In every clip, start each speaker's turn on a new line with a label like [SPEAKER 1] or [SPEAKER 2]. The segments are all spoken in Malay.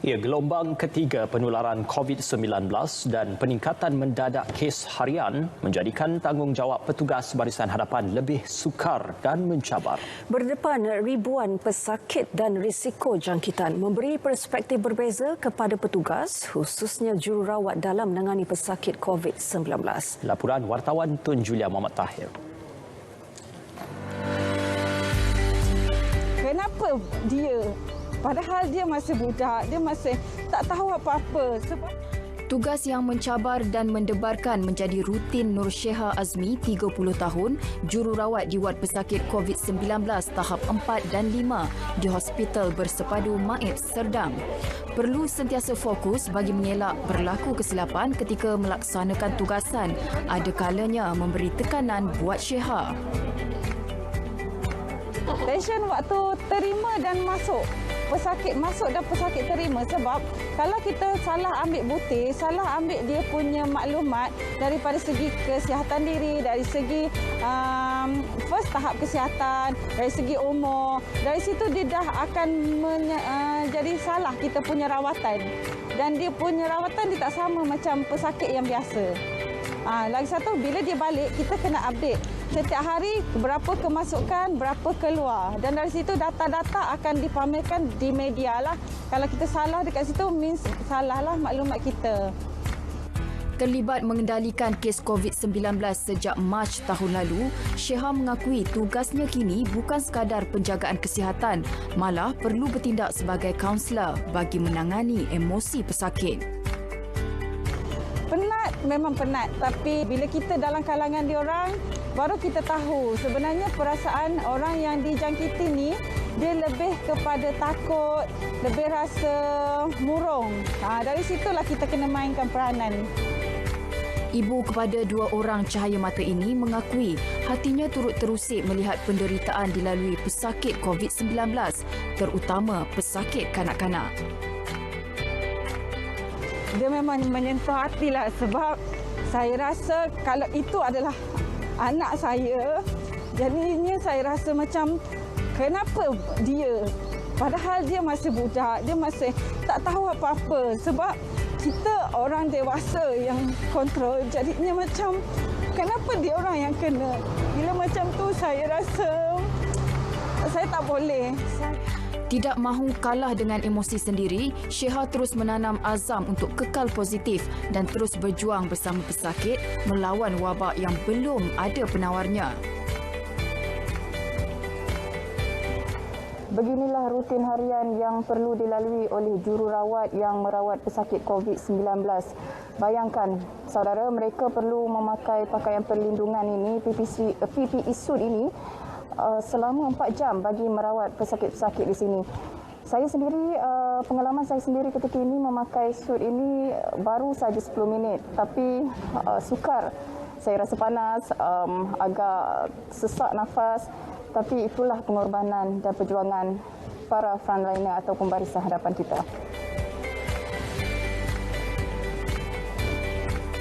[SPEAKER 1] Ya, gelombang ketiga penularan COVID-19 dan peningkatan mendadak kes harian menjadikan tanggungjawab petugas Barisan Hadapan lebih sukar dan mencabar.
[SPEAKER 2] Berdepan ribuan pesakit dan risiko jangkitan memberi perspektif berbeza kepada petugas, khususnya jururawat dalam menangani pesakit COVID-19.
[SPEAKER 1] Laporan wartawan Tun Julia Muhammad Tahir.
[SPEAKER 3] Kenapa dia? Padahal dia masih budak, dia masih tak tahu apa-apa.
[SPEAKER 4] Tugas yang mencabar dan mendebarkan menjadi rutin Nur Sheha Azmi, 30 tahun, jururawat di wad pesakit COVID-19 tahap 4 dan 5 di Hospital Bersepadu Maib, Serdang. Perlu sentiasa fokus bagi mengelak berlaku kesilapan ketika melaksanakan tugasan. Ada kalanya memberi tekanan buat Sheha.
[SPEAKER 3] Tension waktu terima dan masuk. Pesakit masuk dan pesakit terima, sebab kalau kita salah ambil butir, salah ambil dia punya maklumat daripada segi kesihatan diri, dari segi first tahap kesihatan, dari segi umur, dari situ dia dah akan jadi salah kita punya rawatan, dan dia punya rawatan dia tak sama macam pesakit yang biasa. Lagi satu, bila dia balik, kita kena update. Setiap hari berapa kemasukan, berapa keluar. Dan dari situ data-data akan dipamerkan di media lah. Kalau kita salah dekat situ, means salah lah maklumat kita.
[SPEAKER 4] Terlibat mengendalikan kes COVID-19 sejak Mac tahun lalu, Sheha mengakui tugasnya kini bukan sekadar penjagaan kesihatan, malah perlu bertindak sebagai kaunselor bagi menangani emosi pesakit.
[SPEAKER 3] Penat, memang penat. Tapi bila kita dalam kalangan diorang, baru kita tahu sebenarnya perasaan orang yang dijangkiti ni, dia lebih kepada takut, lebih rasa murung. Dari situlah kita kena mainkan peranan.
[SPEAKER 4] Ibu kepada 2 orang cahaya mata ini mengakui hatinya turut terusik melihat penderitaan dilalui pesakit COVID-19, terutama pesakit kanak-kanak.
[SPEAKER 3] Dia memang menyentuh hatilah, sebab saya rasa kalau itu adalah anak saya, jadinya saya rasa macam kenapa dia? Padahal dia masih budak, dia masih tak tahu apa-apa, sebab kita orang dewasa yang kontrol, jadinya macam kenapa dia orang yang kena? Bila macam tu saya rasa saya tak boleh.
[SPEAKER 4] Tidak mahu kalah dengan emosi sendiri, Sheha terus menanam azam untuk kekal positif dan terus berjuang bersama pesakit melawan wabak yang belum ada penawarnya.
[SPEAKER 5] Beginilah rutin harian yang perlu dilalui oleh jururawat yang merawat pesakit COVID-19. Bayangkan, saudara, mereka perlu memakai pakaian perlindungan ini, PPE suit ini, selama 4 jam bagi merawat pesakit-pesakit di sini. Saya sendiri, pengalaman saya sendiri ketika ini memakai suit ini baru saja 10 minit. Tapi sukar. Saya rasa panas, agak sesak nafas. Tapi itulah pengorbanan dan perjuangan para frontliner ataupun barisan hadapan kita.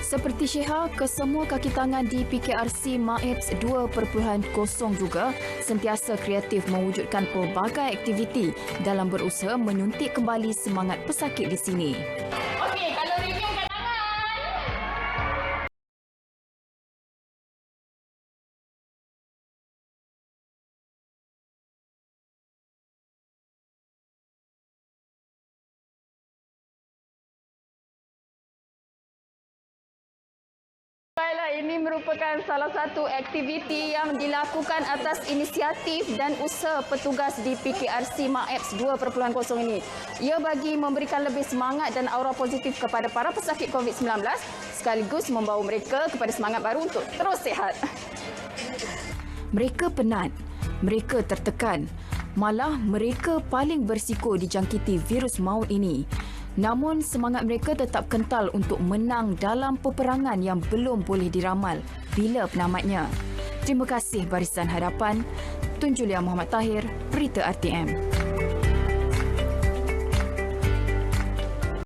[SPEAKER 4] Seperti Sheha, kesemua kaki tangan di PKRC MAIPS 2.0 juga sentiasa kreatif mewujudkan pelbagai aktiviti dalam berusaha menyuntik kembali semangat pesakit di sini.
[SPEAKER 6] Okey, kalau review kat tangan. Baiklah, ini merupakan salah satu aktiviti yang dilakukan atas inisiatif dan usaha petugas di PKRC MAIPS 2.0 ini. Ia bagi memberikan lebih semangat dan aura positif kepada para pesakit COVID-19 sekaligus membawa mereka kepada semangat baru untuk terus sihat.
[SPEAKER 4] Mereka penat, mereka tertekan, malah mereka paling berisiko dijangkiti virus maut ini. Namun semangat mereka tetap kental untuk menang dalam peperangan yang belum boleh diramal bila penamatnya. Terima kasih Barisan Hadapan. Tun Julia Muhammad Tahir, Berita RTM.